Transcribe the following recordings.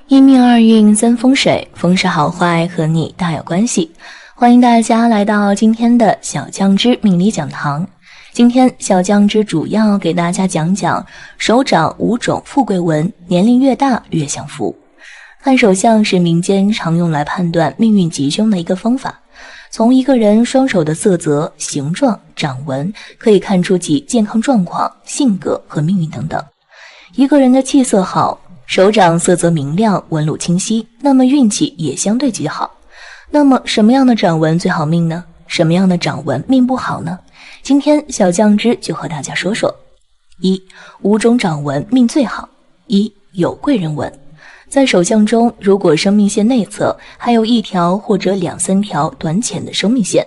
一命二运三风水，风水好坏和你大有关系。欢迎大家来到今天的小酱汁命理讲堂。今天小酱汁主要给大家讲讲手掌5种富贵纹，年龄越大越享福。看手相是民间常用来判断命运吉凶的一个方法，从一个人双手的色泽、形状、掌纹可以看出其健康状况、性格和命运等等。一个人的气色好，手掌色泽明亮，纹路清晰，那么运气也相对极好。那么什么样的掌纹最好命呢？什么样的掌纹命不好呢？今天小酱汁就和大家说说。5种掌纹命最好。有贵人纹。在手相中，如果生命线内侧还有1条或者2、3条短浅的生命线，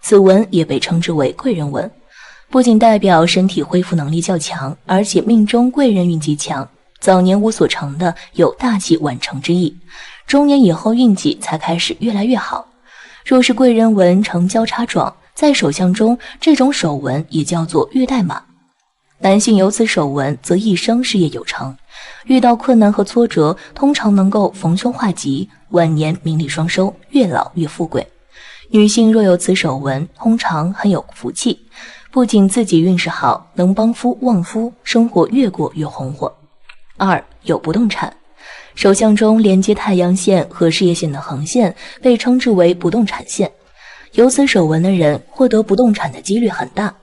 此纹也被称之为贵人纹。不仅代表身体恢复能力较强，而且命中贵人运极强，早年无所成的有大器晚成之意，中年以后运气才开始越来越好。若是贵人纹呈交叉状，在手相中这种手纹也叫做月带马。男性有此手纹则一生事业有成，遇到困难和挫折通常能够逢凶化吉，晚年名利双收，越老越富贵。女性若有此手纹，通常很有福气，不仅自己运势好，能帮夫旺夫，生活越过越红火。有不动产。手相中连接太阳线和事业线的横线被称之为不动产线，有此手纹的人获得不动产的几率很大。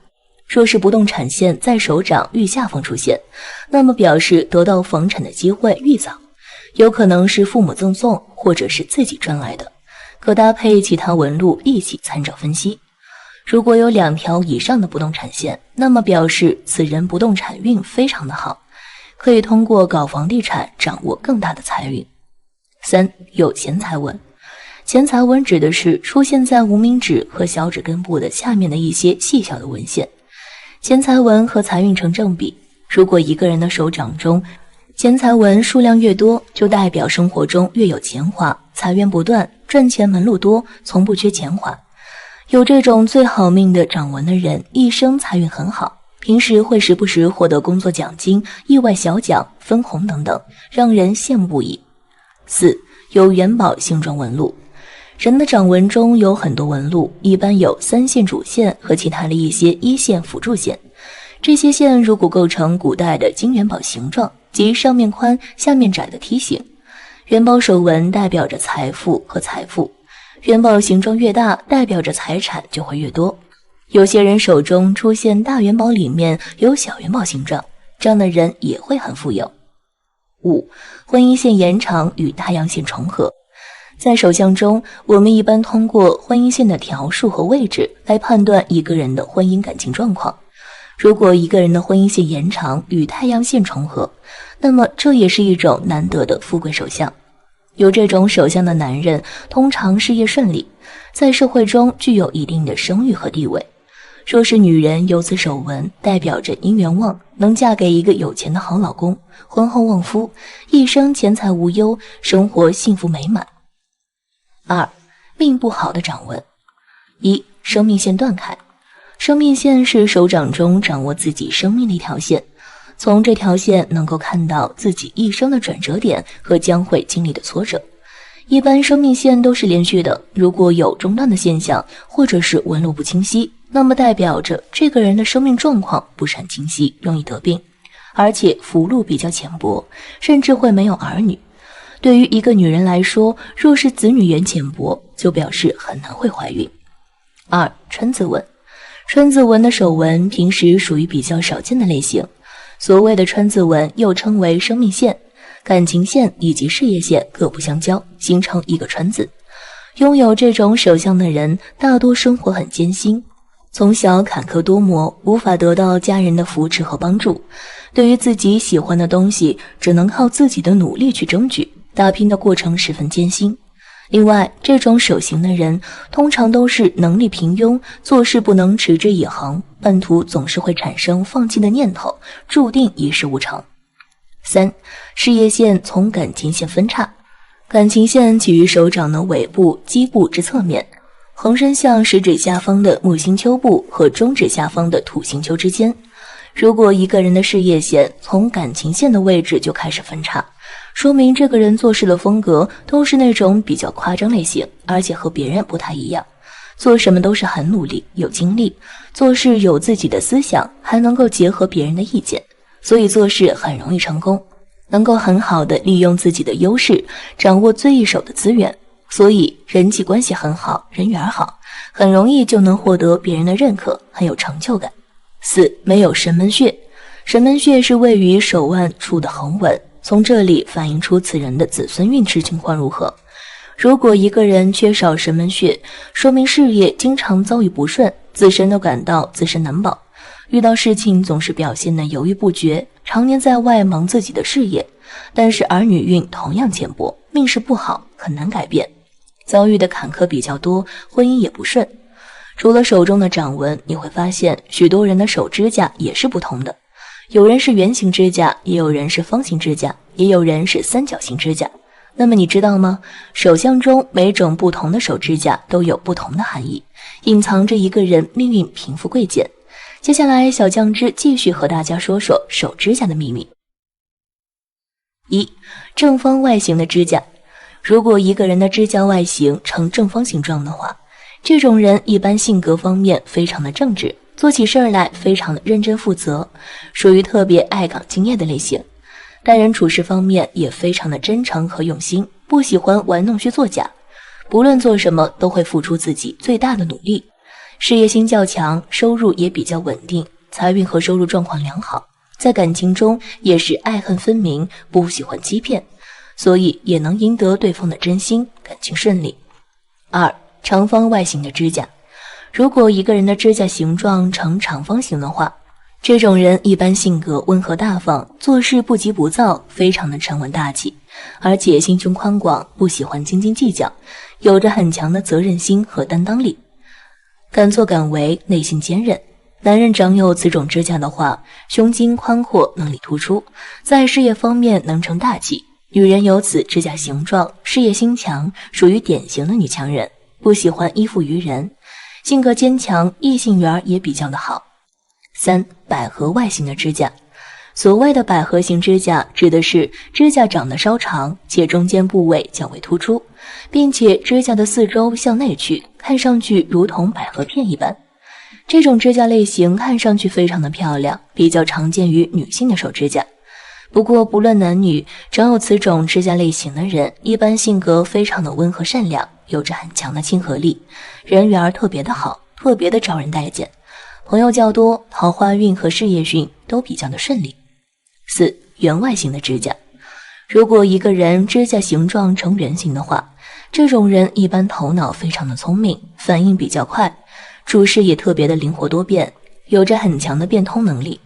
若是不动产线在手掌愈下方出现，那么表示得到房产的机会愈早，有可能是父母赠送或者是自己赚来的，可搭配其他纹路一起参照分析。如果有2条以上的不动产线，那么表示此人不动产运非常的好，可以通过搞房地产掌握更大的财运。有钱财纹。钱财纹指的是出现在无名指和小指根部的下面的一些细小的纹线。钱财纹和财运成正比，如果一个人的手掌中钱财纹数量越多，就代表生活中越有钱花，财源不断，赚钱门路多，从不缺钱花。有这种最好命的掌纹的人，一生财运很好，平时会时不时获得工作奖金、意外小奖、分红等等，让人羡慕不已。有元宝形状纹路。人的掌纹中有很多纹路，一般有3线主线和其他的一些1线辅助线。这些线如果构成古代的金元宝形状，即上面宽下面窄的梯形。元宝手纹代表着财富和财富，元宝形状越大，代表着财产就会越多。有些人手中出现大元宝里面有小元宝形状，这样的人也会很富有。婚姻线延长与太阳线重合。在手相中，我们一般通过婚姻线的条数和位置来判断一个人的婚姻感情状况。如果一个人的婚姻线延长与太阳线重合，那么这也是一种难得的富贵手相。有这种手相的男人通常事业顺利，在社会中具有一定的声誉和地位。若是女人有此手纹，代表着姻缘旺，能嫁给一个有钱的好老公，婚后旺夫，一生钱财无忧，生活幸福美满。命不好的掌纹。生命线断开。生命线是手掌中掌握自己生命的一条线，从这条线能够看到自己一生的转折点和将会经历的挫折。一般生命线都是连续的，如果有中断的现象，或者是纹路不清晰，那么代表着这个人的生命状况不是很清晰，容易得病，而且福禄比较浅薄，甚至会没有儿女。对于一个女人来说，若是子女缘浅薄，就表示很难会怀孕。川字纹。川字纹的手纹平时属于比较少见的类型。所谓的川字纹又称为生命线，感情线以及事业线各不相交，形成一个川字。拥有这种手相的人，大多生活很艰辛，从小坎坷多磨，无法得到家人的扶持和帮助。对于自己喜欢的东西，只能靠自己的努力去争取，打拼的过程十分艰辛。另外，这种手型的人通常都是能力平庸，做事不能持之以恒，半途总是会产生放弃的念头，注定一事无成。事业线从感情线分叉。感情线起于手掌的尾部基部之侧面，横伸向食指下方的木星丘部和中指下方的土星丘之间。如果一个人的事业线从感情线的位置就开始分叉，说明这个人做事的风格都是那种比较夸张类型，而且和别人不太一样，做什么都是很努力，有精力，做事有自己的思想，还能够结合别人的意见，所以做事很容易成功，能够很好的利用自己的优势，掌握最一手的资源，所以人际关系很好，人缘好，很容易就能获得别人的认可，很有成就感。4. 没有神门穴。神门穴是位于手腕处的横纹，从这里反映出此人的子孙运势情况如何。如果一个人缺少神门穴，说明事业经常遭遇不顺，自身都感到自身难保，遇到事情总是表现得犹豫不决，常年在外忙自己的事业，但是儿女运同样浅薄，命势不好，很难改变，遭遇的坎坷比较多，婚姻也不顺。除了手中的掌纹，你会发现许多人的手指甲也是不同的，有人是圆形指甲，也有人是方形指甲，也有人是三角形指甲。那么你知道吗？手相中每种不同的手指甲都有不同的含义，隐藏着一个人命运贫富贵贱。接下来小酱汁继续和大家说说手指甲的秘密。1. 正方外形的指甲。如果一个人的指甲外形呈正方形状的话，这种人一般性格方面非常的正直，做起事儿来非常的认真负责，属于特别爱岗敬业的类型。待人处事方面也非常的真诚和用心，不喜欢玩弄虚作假，不论做什么都会付出自己最大的努力。事业心较强，收入也比较稳定，财运和收入状况良好。在感情中也是爱恨分明，不喜欢欺骗，所以也能赢得对方的真心，感情顺利。2. 长方外形的指甲。如果一个人的指甲形状呈长方形的话，这种人一般性格温和大方，做事不急不躁，非常的沉稳大气，而且心胸宽广，不喜欢斤斤计较，有着很强的责任心和担当力，敢作敢为，内心坚韧。男人长有此种指甲的话，胸襟宽阔，能力突出，在事业方面能成大器。女人有此指甲形状，事业心强，属于典型的女强人，不喜欢依附于人，性格坚强，异性缘也比较的好。3. 百合外形的指甲。所谓的百合型指甲，指的是指甲长得稍长，且中间部位较为突出，并且指甲的四周向内去，看上去如同百合片一般。这种指甲类型看上去非常的漂亮，比较常见于女性的手指甲。不过不论男女，长有此种指甲类型的人，一般性格非常的温和善良，有着很强的亲和力，人缘特别的好，特别的招人待见，朋友较多，桃花运和事业运都比较的顺利。4. 圆外形的指甲。如果一个人指甲形状呈圆形的话，这种人一般头脑非常的聪明，反应比较快，处事也特别的灵活多变，有着很强的变通能力，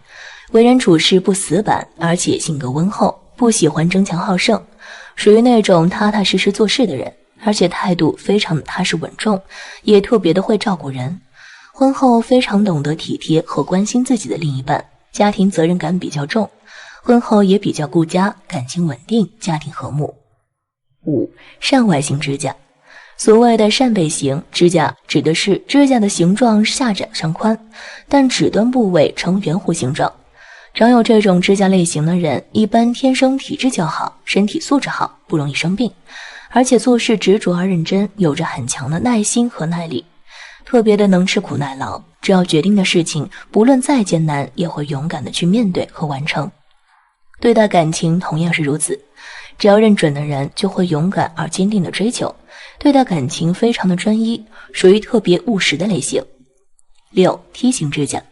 为人处事不死板，而且性格温厚，不喜欢争强好胜，属于那种踏踏实实做事的人，而且态度非常的踏实稳重，也特别的会照顾人。婚后非常懂得体贴和关心自己的另一半，家庭责任感比较重，婚后也比较顾家，感情稳定，家庭和睦。5. 扇外形指甲。所谓的扇贝型指甲，指的是指甲的形状下窄上宽，但指端部位呈圆弧形状。长有这种指甲类型的人，一般天生体质较好，身体素质好，不容易生病，而且做事执着而认真，有着很强的耐心和耐力，特别的能吃苦耐劳，只要决定的事情，不论再艰难，也会勇敢的去面对和完成。对待感情同样是如此，只要认准的人，就会勇敢而坚定的追求，对待感情非常的专一，属于特别务实的类型。6. 梯形指甲。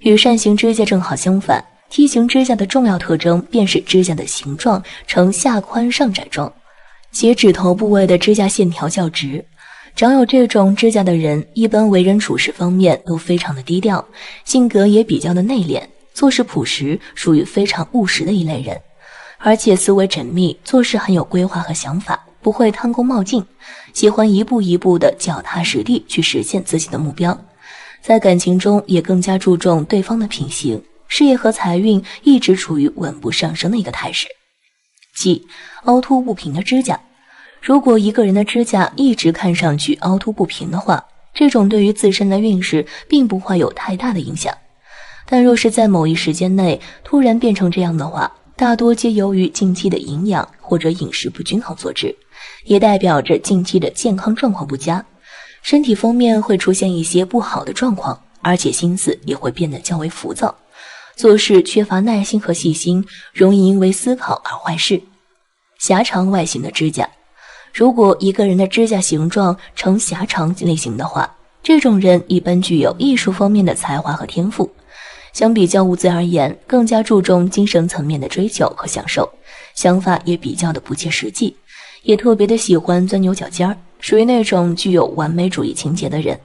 与扇形指甲正好相反，梯形指甲的重要特征便是指甲的形状呈下宽上窄状，且指头部位的指甲线条较直。长有这种指甲的人，一般为人处事方面都非常的低调，性格也比较的内敛，做事朴实，属于非常务实的一类人，而且思维缜密，做事很有规划和想法，不会贪功冒进，喜欢一步一步的脚踏实地去实现自己的目标。在感情中也更加注重对方的品行，事业和财运一直处于稳步上升的一个态势。7. 凹凸不平的指甲。如果一个人的指甲一直看上去凹凸不平的话，这种对于自身的运势并不会有太大的影响，但若是在某一时间内突然变成这样的话，大多皆由于近期的营养或者饮食不均衡所致，也代表着近期的健康状况不佳，身体方面会出现一些不好的状况，而且心思也会变得较为浮躁，做事缺乏耐心和细心，容易因为思考而坏事。狭长外形的指甲，如果一个人的指甲形状呈狭长类型的话，这种人一般具有艺术方面的才华和天赋，相比较物资而言，更加注重精神层面的追求和享受，想法也比较的不切实际，也特别的喜欢钻牛角尖儿，属于那种具有完美主义情节的人，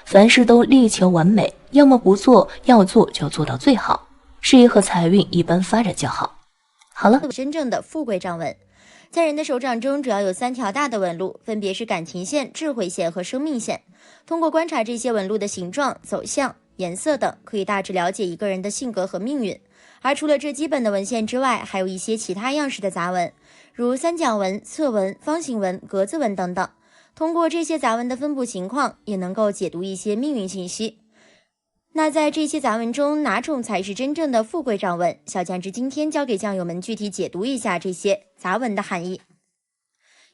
凡事都力求完美，要么不做，要做就要做到最好，事业和财运一般发展较好。好了，真正的富贵掌纹，在人的手掌中主要有3条大的纹路，分别是感情线、智慧线和生命线。通过观察这些纹路的形状、走向、颜色等，可以大致了解一个人的性格和命运。而除了这基本的纹线之外，还有一些其他样式的杂纹，如三角纹、侧纹、方形纹、格子纹等等。通过这些杂纹的分布情况，也能够解读一些命运信息。那在这些杂纹中，哪种才是真正的富贵掌纹？小酱汁今天教给酱友们具体解读一下这些杂纹的含义。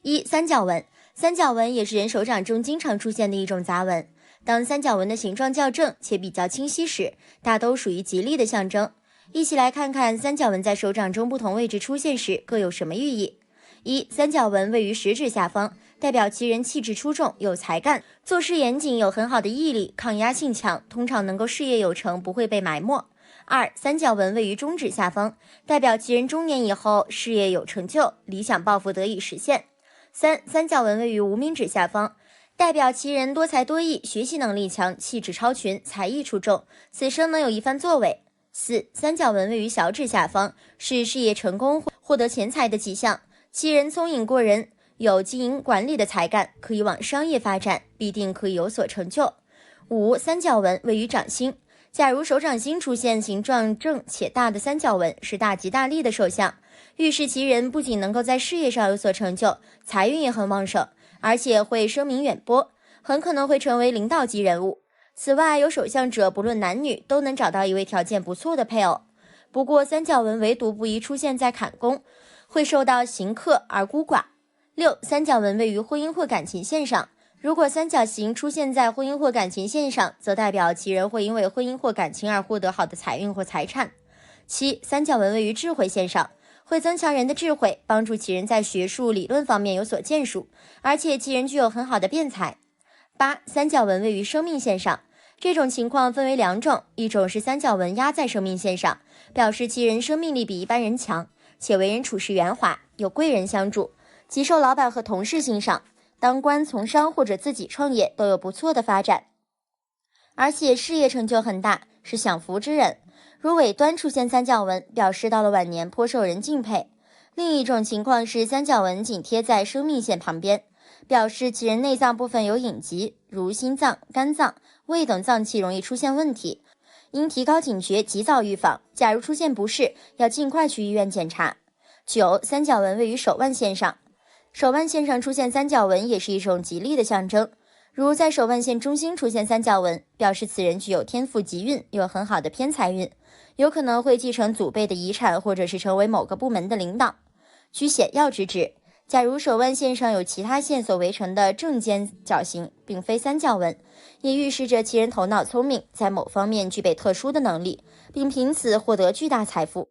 1. 三角纹。三角纹也是人手掌中经常出现的一种杂纹。当三角纹的形状较正且比较清晰时，大都属于吉利的象征。一起来看看三角纹在手掌中不同位置出现时各有什么寓意。1. 三角纹位于食指下方，代表其人气质出众，有才干，做事严谨，有很好的毅力，抗压性强，通常能够事业有成，不会被埋没。2. 三角纹位于中指下方，代表其人中年以后事业有成就，理想抱负得以实现。3. 三角纹位于无名指下方，代表其人多才多艺，学习能力强，气质超群，才艺出众，此生能有一番作为。4. 三角纹位于小指下方，是事业成功、获得钱财的迹象，其人聪颖过人，有经营管理的才干，可以往商业发展，必定可以有所成就。5. 三角纹位于掌心，假如手掌心出现形状正且大的三角纹，是大吉大利的手相，预示其人不仅能够在事业上有所成就，财运也很旺盛，而且会声名远播，很可能会成为领导级人物。此外，有手相者不论男女都能找到一位条件不错的配偶。不过三角纹唯独不宜出现在坎宫，会受到刑克而孤寡。6. 三角纹位于婚姻或感情线上，如果三角形出现在婚姻或感情线上，则代表其人会因为婚姻或感情而获得好的财运或财产。7. 三角纹位于智慧线上，会增强人的智慧，帮助其人在学术理论方面有所建树，而且其人具有很好的辩才。8. 三角纹位于生命线上，这种情况分为2种，一种是三角纹压在生命线上，表示其人生命力比一般人强，且为人处事圆滑，有贵人相助，极受老板和同事欣赏，当官从商或者自己创业都有不错的发展，而且事业成就很大，是享福之人。如尾端出现三角纹，表示到了晚年颇受人敬佩。另一种情况是三角纹紧贴在生命线旁边，表示其人内脏部分有隐疾，如心脏、肝脏、胃等脏器容易出现问题，应提高警觉，及早预防。假如出现不适，要尽快去医院检查。9. 三角纹位于手腕线上，手腕线上出现三角纹也是一种吉利的象征，如在手腕线中心出现三角纹，表示此人具有天赋吉运，有很好的偏财运，有可能会继承祖辈的遗产，或者是成为某个部门的领导，居显要之职。假如手腕线上有其他线所围成的正尖角形，并非三角纹，也预示着其人头脑聪明，在某方面具备特殊的能力，并凭此获得巨大财富。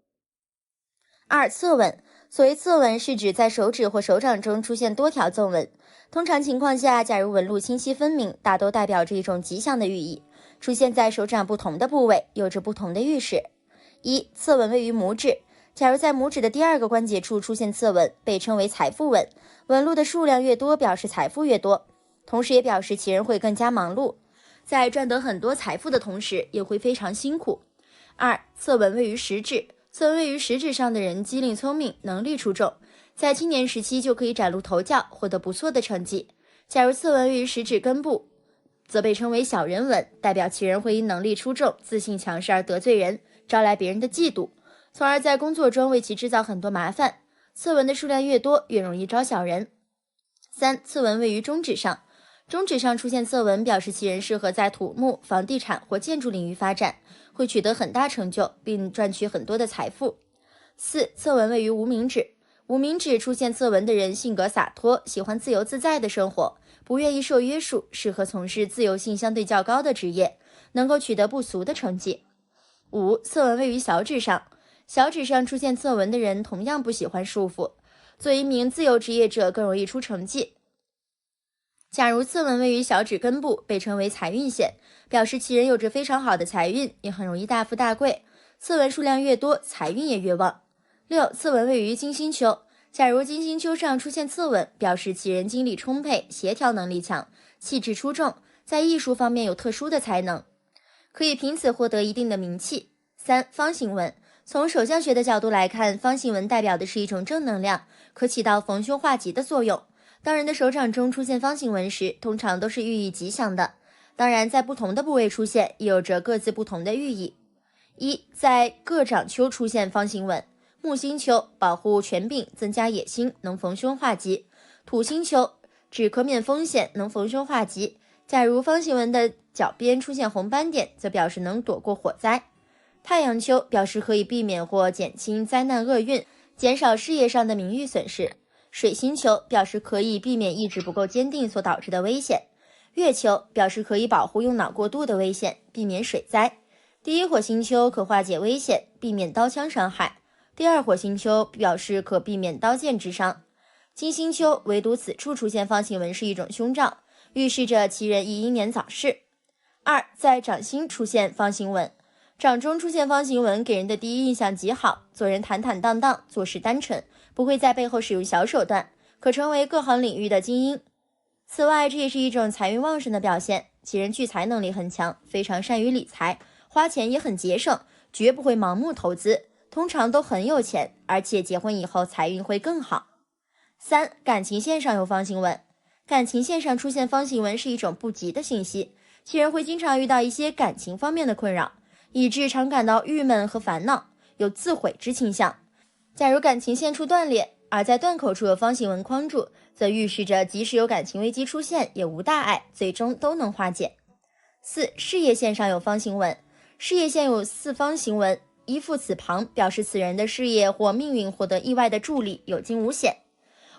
2. 侧纹。所谓侧纹是指在手指或手掌中出现多条纵纹，通常情况下，假如纹路清晰分明，大都代表着一种吉祥的寓意，出现在手掌不同的部位，有着不同的预示。1. 侧纹位于拇指，假如在拇指的第2个关节处出现侧纹，被称为财富纹，纹路的数量越多，表示财富越多，同时也表示其人会更加忙碌，在赚得很多财富的同时，也会非常辛苦。2. 侧纹位于食指，侧纹位于食指上的人机灵聪明，能力出众，在青年时期就可以崭露头角，获得不错的成绩。假如侧纹位于食指根部，则被称为小人纹，代表其人会因能力出众、自信强势而得罪人，招来别人的嫉妒，从而在工作中为其制造很多麻烦。侧纹的数量越多，越容易招小人。3. 侧纹位于中指上，中指上出现侧纹，表示其人适合在土木、房地产或建筑领域发展，会取得很大成就，并赚取很多的财富。4. 侧纹位于无名指，无名指出现侧纹的人性格洒脱，喜欢自由自在的生活，不愿意受约束，适合从事自由性相对较高的职业，能够取得不俗的成绩。5. 侧纹位于小指上，小指上出现侧纹的人同样不喜欢束缚，做一名自由职业者更容易出成绩。假如侧纹位于小指根部，被称为财运线，表示其人有着非常好的财运，也很容易大富大贵。侧纹数量越多，财运也越旺。6. 侧纹位于金星丘，假如金星丘上出现侧纹，表示其人精力充沛，协调能力强，气质出众，在艺术方面有特殊的才能，可以凭此获得一定的名气。3. 方形纹，从手相学的角度来看，方形纹代表的是一种正能量，可起到逢凶化吉的作用。当人的手掌中出现方形纹时，通常都是寓意吉祥的。当然，在不同的部位出现，也有着各自不同的寓意。1. 在各掌丘出现方形纹，木星丘保护权柄，增加野心，能逢凶化吉；土星丘指可免风险，能逢凶化吉。假如方形纹的角边出现红斑点，则表示能躲过火灾。太阳丘表示可以避免或减轻灾难厄运，减少事业上的名誉损失。水星球表示可以避免意志不够坚定所导致的危险。月球表示可以保护用脑过度的危险，避免水灾。第一火星丘可化解危险，避免刀枪伤害。第二火星丘表示可避免刀剑之伤。金星丘唯独此处出现方形纹是一种凶兆，预示着其人易英年早逝。2. 在掌心出现方形纹，掌中出现方形纹给人的第一印象极好，做人坦坦荡荡，做事单纯，不会在背后使用小手段，可成为各行领域的精英。此外，这也是一种财运旺盛的表现，其人聚财能力很强，非常善于理财，花钱也很节省，绝不会盲目投资，通常都很有钱，而且结婚以后财运会更好。3. 感情线上有方形纹，感情线上出现方形纹是一种不吉的信息，其人会经常遇到一些感情方面的困扰，以致常感到郁闷和烦恼，有自毁之倾向。假如感情线处断裂，而在断口处有方形纹框住，则预示着即使有感情危机出现，也无大碍，最终都能化解。4. 事业线上有方形纹，事业线有4方形纹，依附此旁，表示此人的事业或命运获得意外的助力，有惊无险。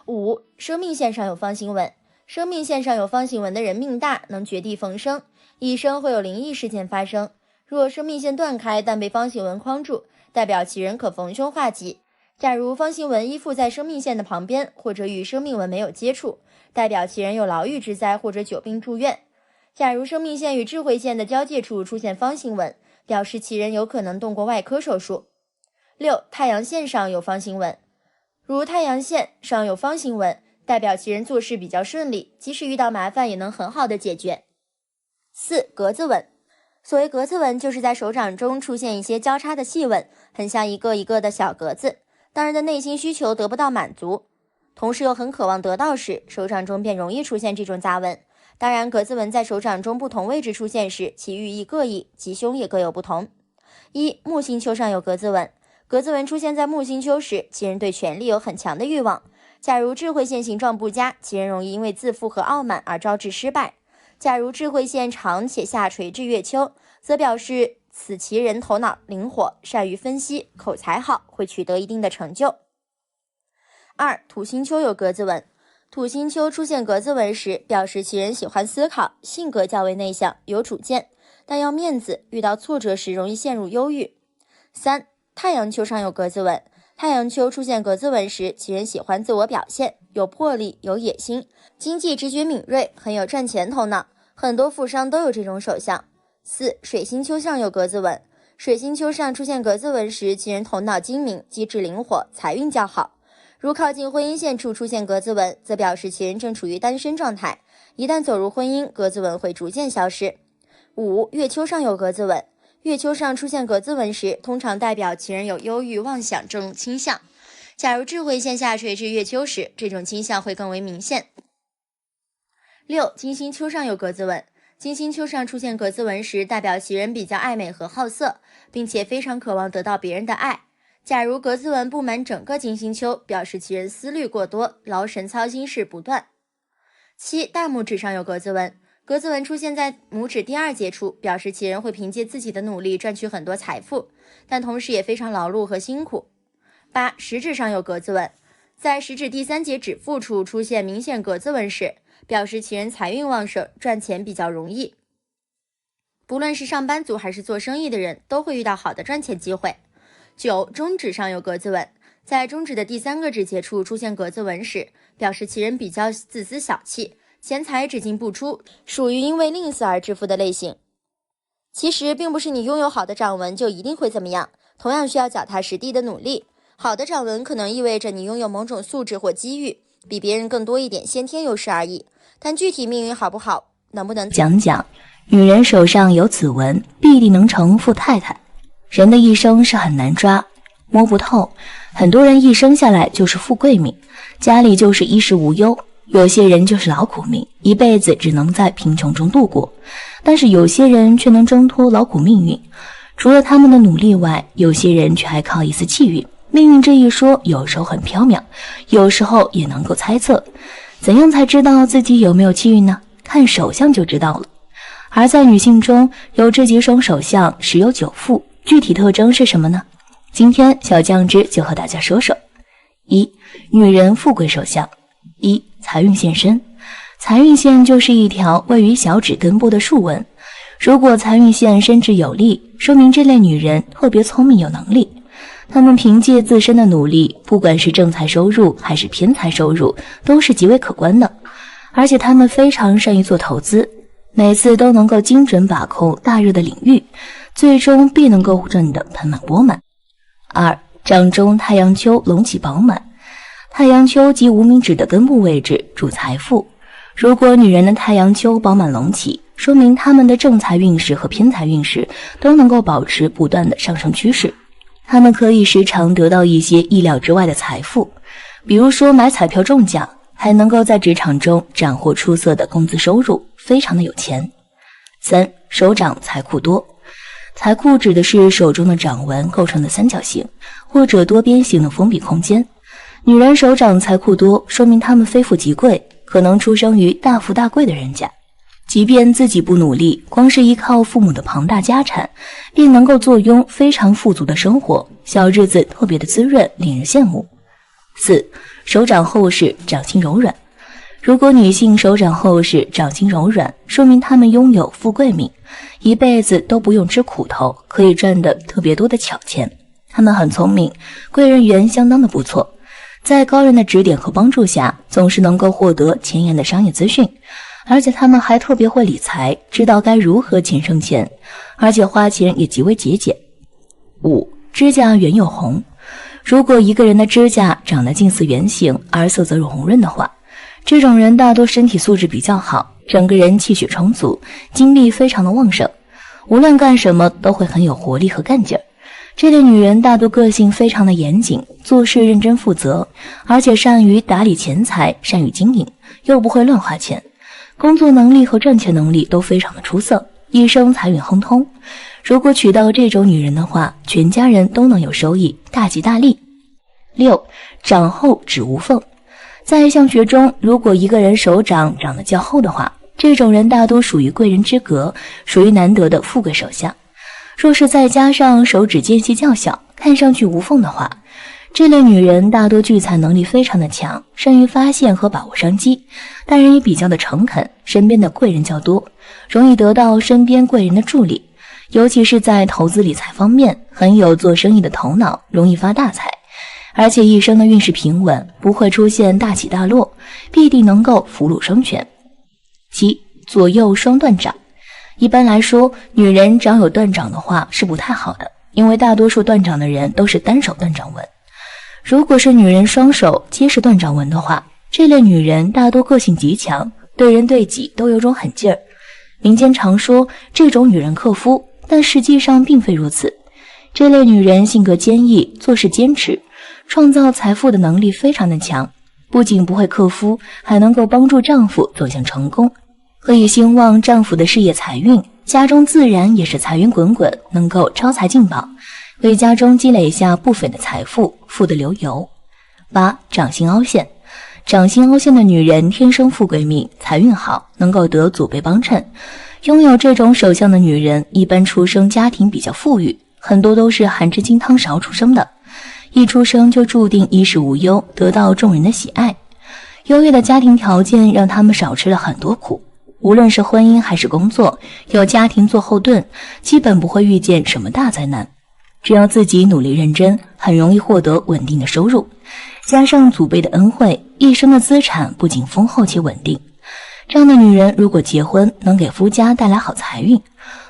5. 生命线上有方形纹，生命线上有方形纹的人命大，能绝地逢生，一生会有灵异事件发生。若生命线断开但被方形纹框住，代表其人可逢凶化吉。假如方形纹依附在生命线的旁边，或者与生命纹没有接触，代表其人有牢狱之灾或者久病住院。假如生命线与智慧线的交界处出现方形纹，表示其人有可能动过外科手术。6. 太阳线上有方形纹，如太阳线上有方形纹，代表其人做事比较顺利，即使遇到麻烦也能很好的解决。4. 格子纹，所谓格子纹，就是在手掌中出现一些交叉的细纹，很像一个一个的小格子。当人的内心需求得不到满足，同时又很渴望得到时，手掌中便容易出现这种杂纹。当然，格子纹在手掌中不同位置出现时，其寓意各异，吉凶也各有不同。1. 木星丘上有格子纹，格子纹出现在木星丘时，其人对权力有很强的欲望。假如智慧线形状不佳，其人容易因为自负和傲慢而招致失败。假如智慧线长且下垂至月丘，则表示此其人头脑灵活，善于分析，口才好，会取得一定的成就。2. 土星丘有格子纹，土星丘出现格子纹时，表示其人喜欢思考，性格较为内向，有主见，但要面子，遇到挫折时容易陷入忧郁。3. 太阳丘上有格子纹，太阳丘出现格子纹时，其人喜欢自我表现，有魄力，有野心，经济直觉敏锐，很有赚钱头脑，很多富商都有这种手相。4. 水星丘上有格子纹，水星丘上出现格子纹时，其人头脑精明，机智灵活，财运较好。如靠近婚姻线处出现格子纹，则表示其人正处于单身状态，一旦走入婚姻，格子纹会逐渐消失。5. 月丘上有格子纹，月丘上出现格子纹时，通常代表其人有忧郁妄想症倾向。假如智慧线下垂至月丘时，这种倾向会更为明显。6. 金星丘上有格子纹，金星丘上出现格子纹时，代表其人比较爱美和好色，并且非常渴望得到别人的爱。假如格子纹布满整个金星丘，表示其人思虑过多，劳神操心事不断。7. 大拇指上有格子纹，格子纹出现在拇指第2节处，表示其人会凭借自己的努力赚取很多财富，但同时也非常劳碌和辛苦。8. 食指上有格子纹，在食指第3节指腹处出现明显格子纹时，表示其人财运旺盛，赚钱比较容易。不论是上班族还是做生意的人，都会遇到好的赚钱机会。9. 中指上有格子纹，在中指的第3个指节处出现格子纹时，表示其人比较自私小气，钱财只进不出，属于因为吝啬而致富的类型。其实并不是你拥有好的掌纹就一定会怎么样，同样需要脚踏实地的努力。好的掌纹可能意味着你拥有某种素质或机遇，比别人更多一点先天优势而已，但具体命运好不好，能不能讲讲。女人手上有此纹，必定能成富太太。人的一生是很难抓，摸不透，很多人一生下来就是富贵命，家里就是衣食无忧，有些人就是劳苦命，一辈子只能在贫穷中度过。但是有些人却能挣脱劳苦命运，除了他们的努力外，有些人却还靠一丝气运。命运这一说有时候很缥缈，有时候也能够猜测。怎样才知道自己有没有气运呢？看手相就知道了。而在女性中，有这几种手相时有久富，具体特征是什么呢？今天小酱汁就和大家说说。1. 女人富贵手相。1. 财运现身。财运线就是一条位于小指根部的竖纹，如果财运线伸直有力，说明这类女人特别聪明有能力。她们凭借自身的努力，不管是正财收入还是偏财收入，都是极为可观的。而且她们非常善于做投资，每次都能够精准把控大热的领域，最终必能够挣得盆满钵满。2. 掌中太阳丘隆起饱满。太阳丘及无名指的根部位置主财富，如果女人的太阳丘饱满隆起，说明她们的正财运势和偏财运势都能够保持不断的上升趋势。她们可以时常得到一些意料之外的财富，比如说买彩票中奖，还能够在职场中斩获出色的工资收入，非常的有钱。3. 手掌财库多。财库指的是手中的掌纹构成的三角形或者多边形的封闭空间。女人手掌财库多，说明她们非富即贵，可能出生于大富大贵的人家。即便自己不努力，光是依靠父母的庞大家产，便能够坐拥非常富足的生活，小日子特别的滋润，令人羡慕。4. 手掌厚实，掌心柔软。如果女性手掌厚实，掌心柔软，说明她们拥有富贵命，一辈子都不用吃苦头，可以赚得特别多的巧钱。她们很聪明，贵人缘相当的不错，在高人的指点和帮助下，总是能够获得前沿的商业资讯，而且他们还特别会理财，知道该如何钱生钱，而且花钱也极为节俭。5. 指甲圆又红。如果一个人的指甲长得近似圆形，而色泽红润的话，这种人大多身体素质比较好，整个人气血充足，精力非常的旺盛，无论干什么都会很有活力和干劲儿。这类女人大多个性非常的严谨，做事认真负责，而且善于打理钱财，善于经营，又不会乱花钱，工作能力和赚钱能力都非常的出色，一生财运亨通。如果娶到这种女人的话，全家人都能有收益，大吉大利。6. 掌厚指无缝。在相学中，如果一个人手掌长得较厚的话，这种人大多属于贵人之格，属于难得的富贵手相。若是再加上手指间隙较小，看上去无缝的话，这类女人大多聚财能力非常的强，善于发现和把握商机，待人也比较的诚恳，身边的贵人较多，容易得到身边贵人的助力，尤其是在投资理财方面，很有做生意的头脑，容易发大财，而且一生的运势平稳，不会出现大起大落，必定能够福禄双全。7. 左右双断掌。一般来说，女人掌有断掌的话是不太好的，因为大多数断掌的人都是单手断掌纹。如果是女人双手皆是断掌纹的话，这类女人大多个性极强，对人对己都有种狠劲儿。民间常说这种女人克夫，但实际上并非如此。这类女人性格坚毅，做事坚持，创造财富的能力非常的强，不仅不会克夫，还能够帮助丈夫走向成功，可以兴旺丈夫的事业财运，家中自然也是财源滚滚，能够招财进宝，为家中积累下不菲的财富，富得流油。8. 掌心凹陷。掌心凹陷的女人天生富贵命，财运好，能够得祖辈帮衬。拥有这种手相的女人，一般出生家庭比较富裕，很多都是含着金汤勺出生的，一出生就注定衣食无忧，得到众人的喜爱。优越的家庭条件让他们少吃了很多苦，无论是婚姻还是工作，有家庭做后盾，基本不会遇见什么大灾难。只要自己努力认真，很容易获得稳定的收入，加上祖辈的恩惠，一生的资产不仅丰厚且稳定。这样的女人如果结婚，能给夫家带来好财运，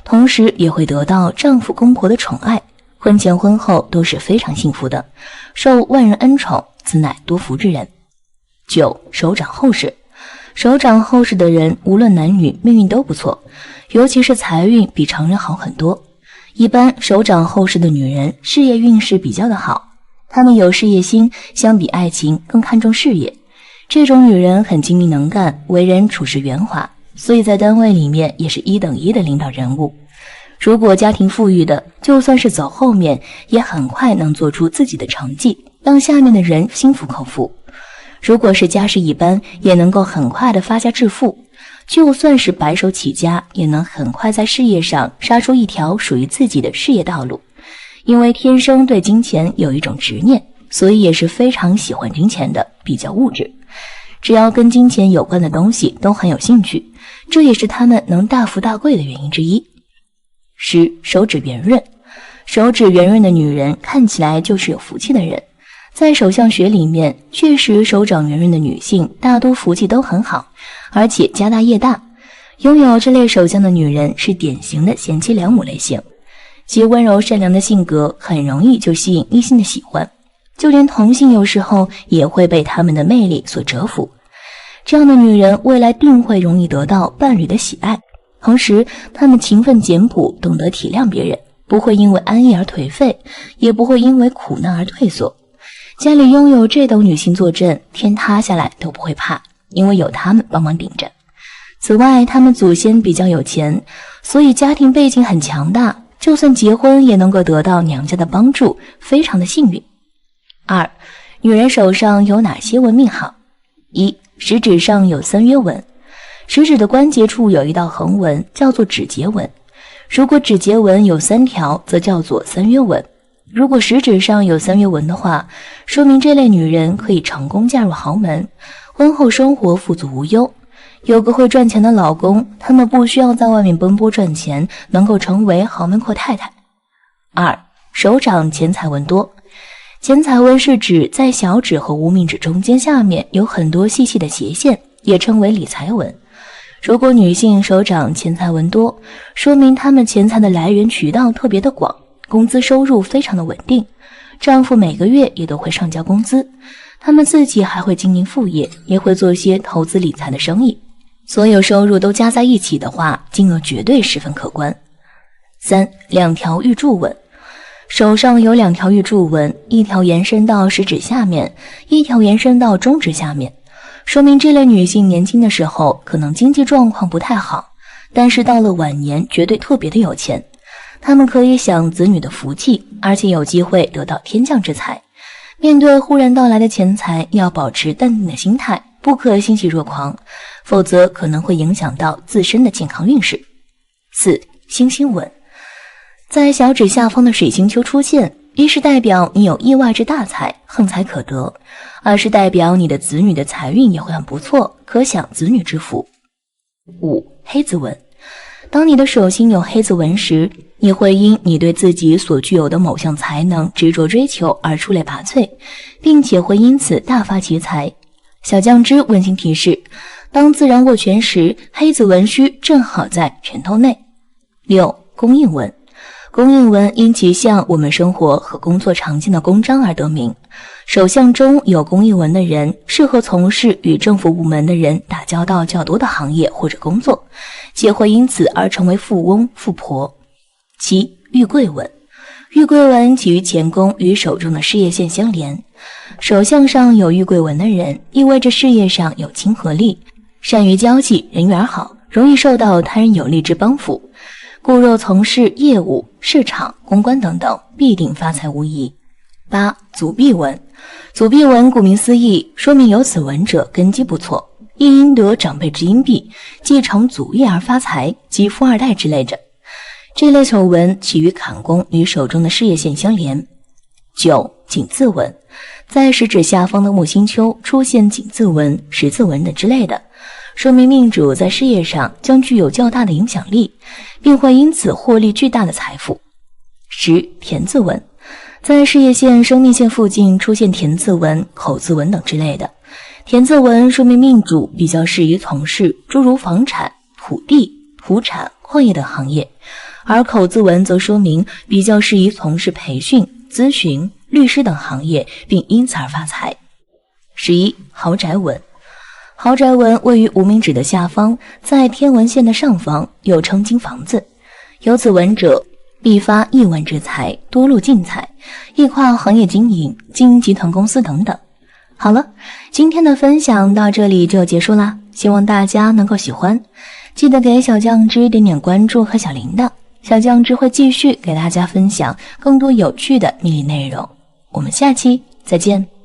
同时也会得到丈夫公婆的宠爱，婚前婚后都是非常幸福的，受万人恩宠，此乃多福之人。9. 手掌厚实。手掌厚实的人，无论男女，命运都不错，尤其是财运比常人好很多。一般手掌厚实的女人，事业运势比较的好，她们有事业心，相比爱情更看重事业。这种女人很精明能干，为人处事圆滑，所以在单位里面也是1等1的领导人物。如果家庭富裕的，就算是走后面，也很快能做出自己的成绩，让下面的人心服口服。如果是家世一般，也能够很快的发家致富，就算是白手起家，也能很快在事业上杀出一条属于自己的事业道路。因为天生对金钱有一种执念，所以也是非常喜欢金钱的，比较物质。只要跟金钱有关的东西都很有兴趣，这也是他们能大富大贵的原因之一。10. 手指圆润。手指圆润的女人看起来就是有福气的人。在手相学里面，确实手掌圆润的女性大多福气都很好，而且家大业大。拥有这类手相的女人是典型的贤妻良母类型，其温柔善良的性格很容易就吸引异性的喜欢，就连同性有时候也会被她们的魅力所折服。这样的女人未来定会容易得到伴侣的喜爱，同时她们勤奋简朴，懂得体谅别人，不会因为安逸而颓废，也不会因为苦难而退缩。家里拥有这等女性坐镇，天塌下来都不会怕，因为有她们帮忙顶着。此外，她们祖先比较有钱，所以家庭背景很强大，就算结婚也能够得到娘家的帮助，非常的幸运。2. 女人手上有哪些纹命好？ 1. 食指上有3约纹。食指的关节处有一道横纹，叫做指节纹。如果指节纹有3条，则叫做3约纹。如果食指上有3约纹的话，说明这类女人可以成功嫁入豪门，婚后生活富足无忧，有个会赚钱的老公，她们不需要在外面奔波赚钱，能够成为豪门阔太太。2. 手掌钱财纹多。钱财纹是指在小指和无名指中间下面有很多细细的斜线，也称为理财纹。如果女性手掌钱财纹多，说明她们钱财的来源渠道特别的广，工资收入非常的稳定，丈夫每个月也都会上交工资，他们自己还会经营副业，也会做些投资理财的生意，所有收入都加在一起的话，金额绝对十分可观。3. 2条玉柱纹。手上有2条玉柱纹，一条延伸到食指下面，一条延伸到中指下面，说明这类女性年轻的时候可能经济状况不太好，但是到了晚年绝对特别的有钱。他们可以享子女的福气，而且有机会得到天降之财。面对忽然到来的钱财，要保持淡定的心态，不可欣喜若狂，否则可能会影响到自身的健康运势。4. 星星纹。在小指下方的水星球出现，一是代表你有意外之大财，横财可得；二是代表你的子女的财运也会很不错，可享子女之福。5. 黑子纹。当你的手心有黑子纹时，你会因你对自己所具有的某项才能执着追求而出类拔萃，并且会因此大发其财。小酱汁温馨提示：当自然握拳时，黑子纹须正好在拳头内。6. 公印纹。公印纹因其像我们生活和工作常见的公章而得名。手相中有公印纹的人，适合从事与政府部门的人打交道较多的行业或者工作，且会因此而成为富翁富婆。7. 玉桂纹。玉桂纹起于前宫，与手中的事业线相连。手相上有玉桂纹的人，意味着事业上有亲和力，善于交际，人缘好，容易受到他人有力之帮扶。故若从事业务、市场、公关等等，必定发财无疑。8. 足臂纹。足臂纹顾名思义，说明有此纹者根基不错，亦因得长辈之荫庇，继承祖业而发财，即富二代之类的。这类丑纹起于坎宫，与手中的事业线相连。9. 井字纹，在食指下方的木星丘出现井字纹、十字纹等之类的，说明命主在事业上将具有较大的影响力，并会因此获利巨大的财富。10. 田字纹，在事业线、生命线附近出现田字纹、口字纹等之类的，田字纹说明命主比较适宜从事诸如房产、土地、土产、矿业等行业，而口字纹则说明比较适宜从事培训、咨询、律师等行业，并因此而发财。11. 豪宅纹，豪宅纹位于无名指的下方，在天文线的上方，又称金房子。有此纹者，必发亿万之财，多路进财，易跨行业经营、经营集团公司等等。好了，今天的分享到这里就结束啦，希望大家能够喜欢，记得给小酱汁点点关注和小铃铛，小酱汁会继续给大家分享更多有趣的命理内容。我们下期再见。